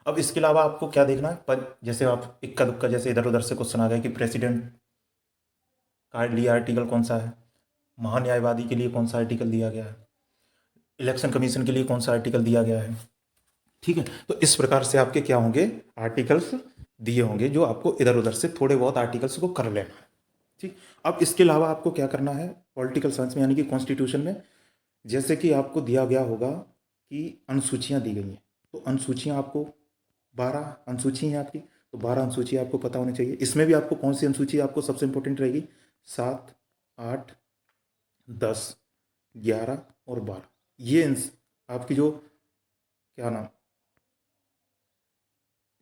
Speaker 1: अब इसके अलावा आपको क्या देखना है, पर जैसे आप इक्का दुक्का जैसे इधर उधर से क्वेश्चन आ गया कि प्रेसिडेंट का लिए आर्टिकल कौन सा है, महान्यायवादी के लिए कौन सा आर्टिकल दिया गया है, इलेक्शन कमीशन के लिए कौन सा आर्टिकल दिया गया है। ठीक है, तो इस प्रकार से आपके क्या होंगे, आर्टिकल्स दिए होंगे, जो आपको इधर उधर से थोड़े बहुत आर्टिकल्स को कर लेना है। ठीक। अब इसके अलावा आपको क्या करना है पॉलिटिकल साइंस में, यानी कि कॉन्स्टिट्यूशन में, जैसे कि आपको दिया गया होगा कि अनुसूचियां दी गई हैं, तो अनुसूचियां आपको 12 अनुसूची हैं आपकी, तो 12 अनुसूची आपको पता होनी चाहिए। इसमें भी आपको कौन सी अनुसूची आपको सबसे इंपॉर्टेंट रहेगी, 7, 8, 10, 11 और 12। ये आपकी जो क्या नाम,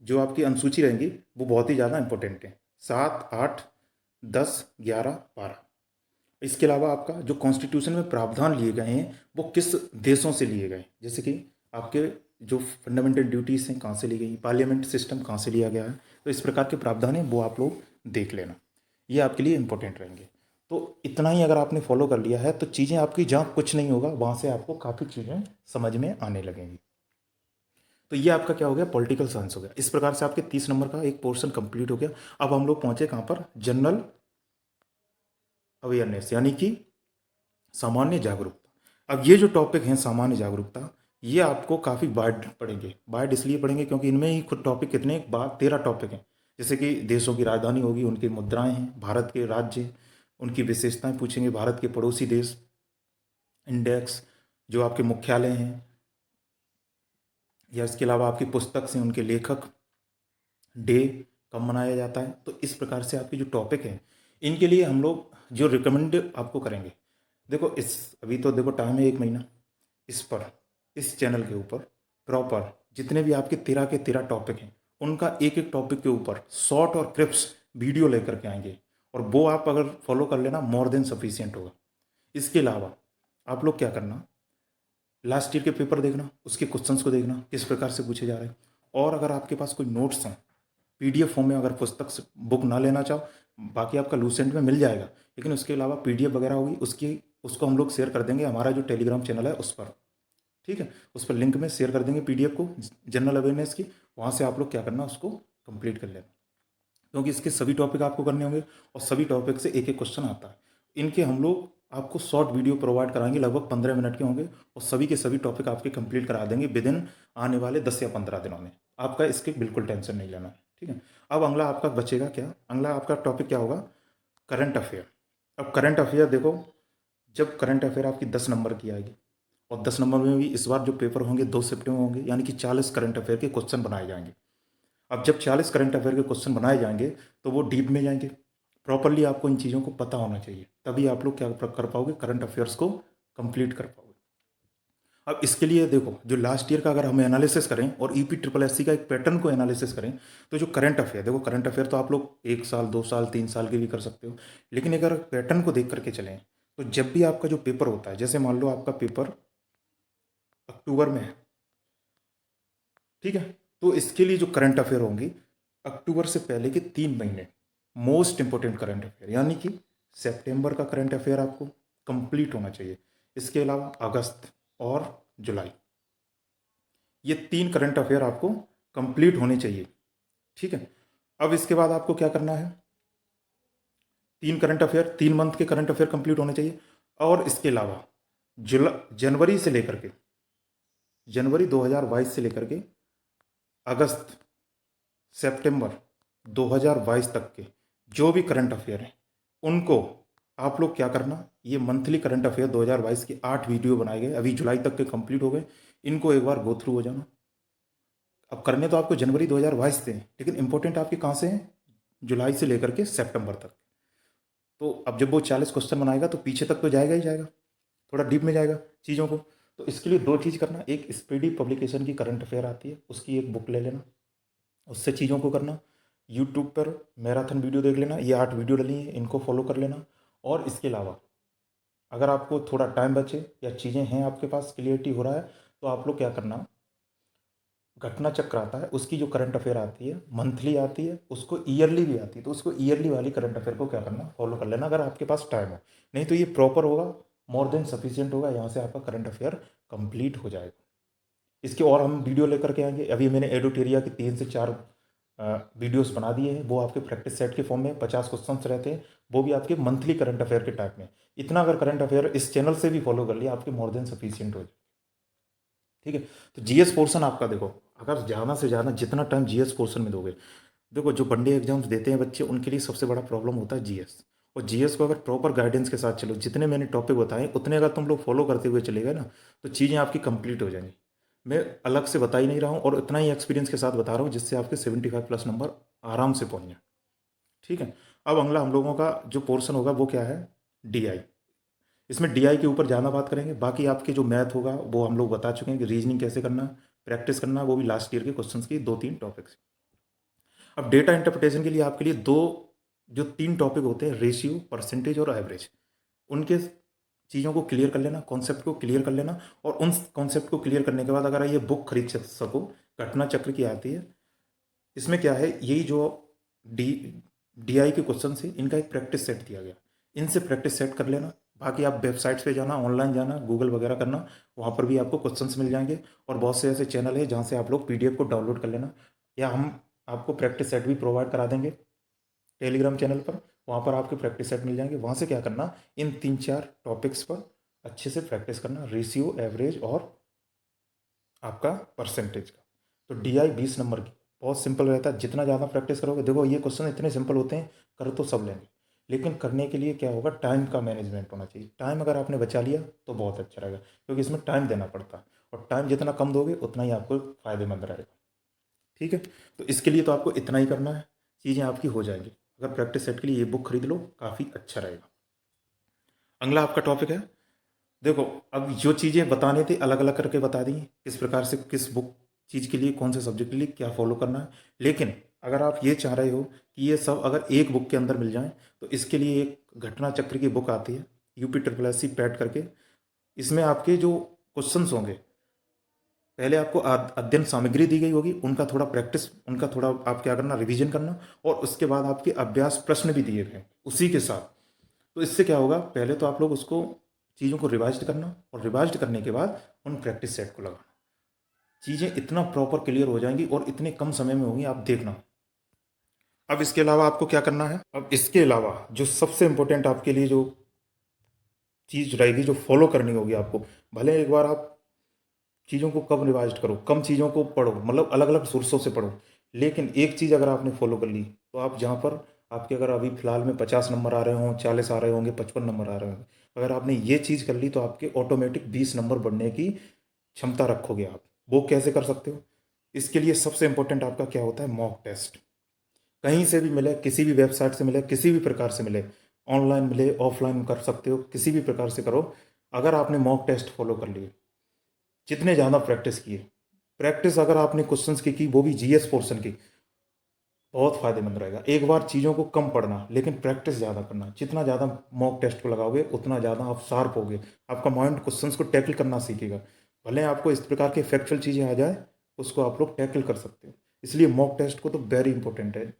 Speaker 1: जो आपकी अनुसूची रहेंगी वो बहुत ही ज़्यादा इंपॉर्टेंट है, 7, 8, 10, 11, 12। इसके अलावा आपका जो कॉन्स्टिट्यूशन में प्रावधान लिए गए हैं वो किस देशों से लिए गए, जैसे कि आपके जो फंडामेंटल ड्यूटीज़ हैं कहाँ से ली गई, पार्लियामेंट सिस्टम कहाँ से लिया गया है, तो इस प्रकार के प्रावधान हैं वो आप लोग देख लेना, ये आपके लिए इंपॉर्टेंट रहेंगे। तो इतना ही अगर आपने फॉलो कर लिया है तो चीज़ें आपकी जहाँ कुछ नहीं होगा वहाँ से आपको काफ़ी चीज़ें समझ में आने लगेंगी। तो ये आपका क्या हो गया, पॉलिटिकल साइंस हो गया। इस प्रकार से आपके 30 नंबर का एक पोर्शन कंप्लीट हो गया। अब हम लोग पहुंचे कहाँ पर, जनरल अवेयरनेस, यानी कि सामान्य जागरूकता। अब ये जो टॉपिक है सामान्य जागरूकता, ये आपको काफ़ी वाइड पढ़ेंगे। वाइड इसलिए पढ़ेंगे क्योंकि इनमें ही खुद टॉपिक कितने 13 टॉपिक हैं। जैसे कि देशों की राजधानी होगी, उनकी मुद्राएं हैं, भारत के राज्य, उनकी विशेषताएं पूछेंगे, भारत के पड़ोसी देश, इंडेक्स, जो आपके मुख्यालय हैं, या इसके अलावा आपकी पुस्तक से उनके लेखक, डे कब मनाया जाता है। तो इस प्रकार से आपके जो टॉपिक हैं इनके लिए हम लोग जो रिकमेंड आपको करेंगे, देखो इस अभी तो देखो टाइम है 1 महीना, इस पर इस चैनल के ऊपर प्रॉपर जितने भी आपके 13 के 13 टॉपिक हैं उनका एक एक टॉपिक के ऊपर शॉर्ट और क्रिप्स वीडियो लेकर के आएंगे, और वो आप अगर फॉलो कर लेना मोर देन सफिशियंट होगा। इसके अलावा आप लोग क्या करना, लास्ट ईयर के पेपर देखना, उसके क्वेश्चंस को देखना किस प्रकार से पूछे जा रहे हैं। और अगर आपके पास कोई नोट्स हैं पीडीएफ फॉर्म में, अगर पुस्तक से बुक ना लेना चाहो, बाकी आपका लूसेंट में मिल जाएगा, लेकिन उसके अलावा पीडीएफ वगैरह होगी उसकी, उसको हम लोग शेयर कर देंगे हमारा जो टेलीग्राम चैनल है उस पर। ठीक है, उस पर लिंक में शेयर कर देंगे पीडीएफ को, जनरल अवेयरनेस की। वहाँ से आप लोग क्या करना, उसको कंप्लीट कर लेना, क्योंकि इसके सभी टॉपिक आपको करने होंगे और सभी टॉपिक से एक एक क्वेश्चन आता है। इनके हम लोग आपको शॉर्ट वीडियो प्रोवाइड कराएंगे, लगभग 15 मिनट के होंगे, और सभी के सभी टॉपिक आपके कंप्लीट करा देंगे विद इन आने वाले 10 या 15 दिनों में। आपका इसके बिल्कुल टेंशन नहीं लेना है। ठीक है, अब अगला आपका बचेगा क्या, अगला आपका टॉपिक क्या होगा, करंट अफेयर। अब करंट अफेयर देखो, जब करंट अफेयर आपकी 10 नंबर की आएगी, और 10 नंबर में भी इस बार जो पेपर होंगे 2 शिफ्ट में होंगे, यानी कि 40 करंट अफेयर के क्वेश्चन बनाए जाएंगे। अब जब 40 करंट अफेयर के क्वेश्चन बनाए जाएंगे तो वो डीप में जाएंगे, प्रॉपरली आपको इन चीज़ों को पता होना चाहिए, तभी आप लोग क्या कर पाओगे, करंट अफेयर्स को कंप्लीट कर पाओगे। अब इसके लिए देखो, जो लास्ट ईयर का अगर हम एनालिसिस करें और ईपी ट्रिपल एस सी का एक पैटर्न को एनालिसिस करें, तो जो करंट अफेयर, देखो करंट अफेयर तो आप लोग 1 साल 2 साल 3 साल के भी कर सकते हो, लेकिन अगर पैटर्न को देख करके चलें तो जब भी आपका जो पेपर होता है, जैसे मान लो आपका पेपर अक्टूबर में है, ठीक है, तो इसके लिए जो करंट अफेयर होंगी अक्टूबर से पहले के 3 महीने मोस्ट इंपॉर्टेंट करंट अफेयर, यानी कि सितंबर का करंट अफेयर आपको कंप्लीट होना चाहिए। इसके अलावा अगस्त और जुलाई, ये 3 करंट अफेयर आपको कंप्लीट होने चाहिए। ठीक है, अब इसके बाद आपको क्या करना है, 3 करंट अफेयर, 3 मंथ के करंट अफेयर कंप्लीट होने चाहिए। और इसके अलावा जुलाई, जनवरी से लेकर के, जनवरी 2022 से लेकर के अगस्त सितंबर 2022 तक के जो भी करंट अफेयर हैं उनको आप लोग क्या करना, ये मंथली करंट अफेयर 2022 के 8 वीडियो बनाए गए, अभी जुलाई तक के कंप्लीट हो गए, इनको एक बार गो थ्रू हो जाना। अब करने तो आपको जनवरी 2022 से हैं, लेकिन इंपॉर्टेंट आपके कहाँ से हैं, जुलाई से लेकर के सितंबर तक। तो अब जब वो 40 क्वेश्चन बनाएगा तो पीछे तक तो जाएगा ही जाएगा, थोड़ा डीप में जाएगा चीज़ों को। तो इसके लिए 2 चीज़ करना, एक स्पीडी पब्लिकेशन की करंट अफेयर आती है, उसकी एक बुक ले लेना, उससे चीज़ों को करना। यूट्यूब पर मैराथन वीडियो देख लेना, ये 8 वीडियो डली हैं, इनको फॉलो कर लेना। और इसके अलावा अगर आपको थोड़ा टाइम बचे या चीज़ें हैं आपके पास, क्लियरिटी हो रहा है, तो आप लोग क्या करना, घटना चक्र आता है, उसकी जो करंट अफेयर आती है मंथली आती है, उसको ईयरली भी आती है, तो उसको ईयरली वाली करंट अफेयर को क्या करना, फॉलो कर लेना अगर आपके पास टाइम हो। नहीं तो ये प्रॉपर होगा, मोर देन सफिशियंट होगा, यहाँ से आपका करंट अफेयर कंप्लीट हो जाएगा। इसके और हम वीडियो लेकर के आएंगे, अभी मैंने एडोटेरिया की 3 से 4 वीडियोस बना दिए हैं, वो आपके प्रैक्टिस सेट के फॉर्म में 50 क्वेश्चंस रहते हैं, वो भी आपके मंथली करंट अफेयर के टाइप में। इतना अगर करंट अफेयर इस चैनल से भी फॉलो कर लिया, आपके मोर देन सफिशियंट हो जाए। ठीक है, तो जीएस पोर्शन आपका देखो, अगर ज़्यादा से ज़्यादा जितना टाइम जीएस पोर्शन में दोगे, देखो जो वनडे एग्जाम्स देते हैं बच्चे उनके लिए सबसे बड़ा प्रॉब्लम होता है जीएस। और जीएस को अगर प्रॉपर गाइडेंस के साथ चलो, जितने मैंने टॉपिक बताए उतने अगर तुम लोग फॉलो करते हुए चले गए ना, तो चीज़ें आपकी कंप्लीट हो जाएंगी। मैं अलग से बता ही नहीं रहा हूँ, और इतना ही एक्सपीरियंस के साथ बता रहा हूँ जिससे आपके 75+ नंबर आराम से पहुँच जाए। ठीक है, अब अगला हम लोगों का जो पोर्शन होगा वो क्या है, डीआई। इसमें डीआई के ऊपर ज़्यादा बात करेंगे, बाकी आपके जो मैथ होगा वो हम लोग बता चुके हैं कि रीजनिंग कैसे करना, प्रैक्टिस करना, वो भी लास्ट ईयर के क्वेश्चंस की 2-3 टॉपिक्स। अब डेटा इंटरप्रिटेशन के लिए आपके लिए दो जो 3 टॉपिक होते हैं, रेशियो, परसेंटेज और एवरेज, उनके चीज़ों को क्लियर कर लेना, कॉन्सेप्ट को क्लियर कर लेना। और उन कॉन्सेप्ट को क्लियर करने के बाद अगर ये बुक खरीद सको, घटना चक्र की आती है, इसमें क्या है, यही जो डी डीआई के क्वेश्चन है इनका एक प्रैक्टिस सेट दिया गया, इनसे प्रैक्टिस सेट कर लेना। बाकी आप वेबसाइट्स पे जाना, ऑनलाइन जाना, गूगल वगैरह करना, वहाँ पर भी आपको क्वेश्चंस मिल जाएंगे। और बहुत से ऐसे चैनल है जहाँ से आप लोग पीडीएफ को डाउनलोड कर लेना, या हम आपको प्रैक्टिस सेट भी प्रोवाइड करा देंगे टेलीग्राम चैनल पर, वहाँ पर आपके प्रैक्टिस सेट मिल जाएंगे। वहाँ से क्या करना, इन 3-4 टॉपिक्स पर अच्छे से प्रैक्टिस करना, रेशियो, एवरेज और आपका परसेंटेज का। तो DI 20 नंबर की, बहुत सिंपल रहता है। जितना ज़्यादा प्रैक्टिस करोगे, देखो ये क्वेश्चन इतने सिंपल होते हैं, कर तो सब लेंगे, लेकिन करने के लिए क्या होगा, टाइम का मैनेजमेंट होना चाहिए। टाइम अगर आपने बचा लिया तो बहुत अच्छा रहेगा, क्योंकि इसमें टाइम देना पड़ता है, और टाइम जितना कम दोगे उतना ही आपको फ़ायदेमंद रहेगा। ठीक है, तो इसके लिए तो आपको इतना ही करना है, चीज़ें आपकी हो जाएंगी। अगर प्रैक्टिस सेट के लिए ये बुक खरीद लो, काफ़ी अच्छा रहेगा। अगला आपका टॉपिक है, देखो अब जो चीज़ें बताने थे अलग अलग करके बता दी, किस प्रकार से किस बुक चीज़ के लिए, कौन से सब्जेक्ट के लिए क्या फॉलो करना है। लेकिन अगर आप ये चाह रहे हो कि ये सब अगर एक बुक के अंदर मिल जाए, तो इसके लिए एक घटना चक्र की बुक आती है, UPSSC पैट करके। इसमें आपके जो क्वेश्चंस होंगे, पहले आपको अध्ययन सामग्री दी गई होगी, उनका थोड़ा प्रैक्टिस, उनका थोड़ा आप क्या करना, रिवीजन करना, और उसके बाद आपके अभ्यास प्रश्न भी दिए गए उसी के साथ। तो इससे क्या होगा, पहले तो आप लोग उसको चीज़ों को रिवाइज करना, और रिवाइज करने के बाद उन प्रैक्टिस सेट को लगाना। चीज़ें इतना प्रॉपर क्लियर हो जाएंगी और इतने कम समय में होंगी, आप देखना। अब इसके अलावा आपको क्या करना है, अब इसके अलावा जो सबसे इंपॉर्टेंट आपके लिए जो चीज़ रहेगी, जो फॉलो करनी होगी आपको, भले एक बार आप चीज़ों को कब रिवाइज करो, कम चीज़ों को पढ़ो, मतलब अलग अलग सोर्सों से पढ़ो, लेकिन एक चीज़ अगर आपने फॉलो कर ली, तो आप जहाँ पर आपके अगर अभी फिलहाल में 50 नंबर आ रहे हों, 40 आ रहे होंगे, 55 नंबर आ रहे होंगे, अगर आपने ये चीज़ कर ली, तो आपके ऑटोमेटिक 20 नंबर बढ़ने की क्षमता रखोगे आप। वो कैसे कर सकते हो, इसके लिए सबसे इंपॉर्टेंट आपका क्या होता है, मॉक टेस्ट। कहीं से भी मिले, किसी भी वेबसाइट से मिले, किसी भी प्रकार से मिले, ऑनलाइन मिले, ऑफलाइन कर सकते हो, किसी भी प्रकार से करो। अगर आपने मॉक टेस्ट फॉलो कर लिए, जितने ज़्यादा प्रैक्टिस किए, प्रैक्टिस अगर आपने क्वेश्चंस की वो भी GS पोर्शन की, बहुत फ़ायदेमंद रहेगा। एक बार चीज़ों को कम पढ़ना, लेकिन प्रैक्टिस ज़्यादा करना। जितना ज़्यादा मॉक टेस्ट को लगाओगे, उतना ज़्यादा आप शार्प होगे, आपका माइंड क्वेश्चंस को टैकल करना सीखेगा। भले आपको इस प्रकार की फैक्चुअल चीज़ें आ जाए, उसको आप लोग टैकल कर सकते हो। इसलिए मॉक टेस्ट को तो वेरी इंपॉर्टेंट है,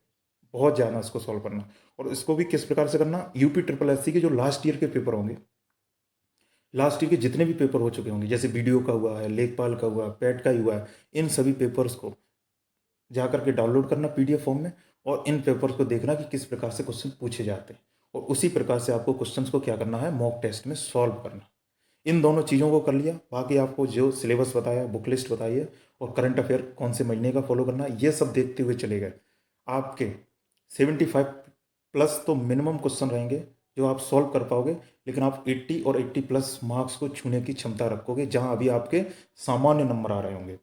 Speaker 1: बहुत ज़्यादा इसको सॉल्व करना। और इसको भी किस प्रकार से करना, UPSSC के जो लास्ट ईयर के पेपर होंगे, लास्ट ईयर के जितने भी पेपर हो चुके होंगे, जैसे BDO का हुआ है, लेखपाल का हुआ, पैट का ही हुआ है, इन सभी पेपर्स को जा करके डाउनलोड करना PDF फॉर्म में, और इन पेपर्स को देखना कि किस प्रकार से क्वेश्चन पूछे जाते हैं, और उसी प्रकार से आपको क्वेश्चंस को क्या करना है, मॉक टेस्ट में सॉल्व करना। इन दोनों चीज़ों को कर लिया, बाकी आपको जो सिलेबस बताया, बुक लिस्ट बताई है, और करंट अफेयर कौन से महीने का फॉलो करना है, ये सब देखते हुए चले गए, आपके 75 प्लस तो मिनिमम क्वेश्चन रहेंगे जो आप सॉल्व कर पाओगे। लेकिन आप 80 और 80 प्लस मार्क्स को छूने की क्षमता रखोगे, जहां अभी आपके सामान्य नंबर आ रहे होंगे।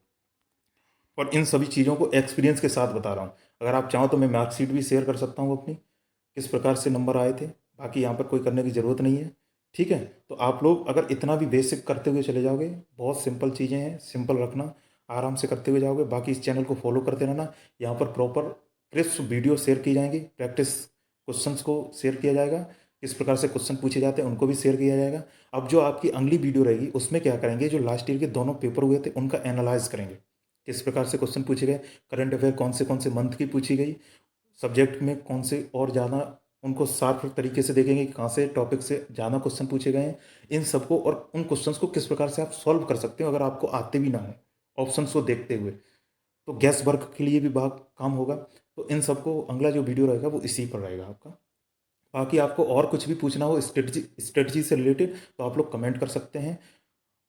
Speaker 1: और इन सभी चीज़ों को एक्सपीरियंस के साथ बता रहा हूँ। अगर आप चाहो तो मैं मार्कशीट भी शेयर कर सकता हूँ अपनी, किस प्रकार से नंबर आए थे। बाकी यहाँ पर कोई करने की ज़रूरत नहीं है। ठीक है, तो आप लोग अगर इतना भी बेसिक करते हुए चले जाओगे, बहुत सिंपल चीज़ें हैं, सिंपल रखना, आराम से करते हुए जाओगे। बाकी इस चैनल को फॉलो करते रहना, यहाँ पर प्रॉपर क्रिस्प वीडियो शेयर की जाएंगी, प्रैक्टिस क्वेश्चंस को शेयर किया जाएगा, किस प्रकार से क्वेश्चन पूछे जाते हैं उनको भी शेयर किया जाएगा। अब जो आपकी अगली वीडियो रहेगी, उसमें क्या करेंगे, जो लास्ट ईयर के दोनों पेपर हुए थे उनका एनालाइज करेंगे, किस प्रकार से क्वेश्चन पूछे गए, करंट अफेयर कौन से मंथ की पूछी गई, सब्जेक्ट में कौन से और ज़्यादा, उनको साफ तरीके से देखेंगे कि कहाँ से टॉपिक से ज़्यादा क्वेश्चन पूछे गए हैं, इन सबको, और उन क्वेश्चंस को किस प्रकार से आप सॉल्व कर सकते हो अगर आपको आते भी ना हो, ऑप्शंस को देखते हुए। तो गैस वर्क के लिए भी बहुत काम होगा। तो इन सबको अगला जो वीडियो रहेगा वो इसी पर रहेगा आपका। बाकी आपको और कुछ भी पूछना हो स्ट्रेटजी से रिलेटेड, तो आप लोग कमेंट कर सकते हैं।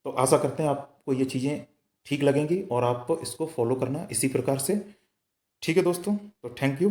Speaker 1: तो आशा करते हैं आपको ये चीज़ें ठीक लगेंगी और आप इसको फॉलो करना इसी प्रकार से। ठीक है दोस्तों, तो थैंक यू।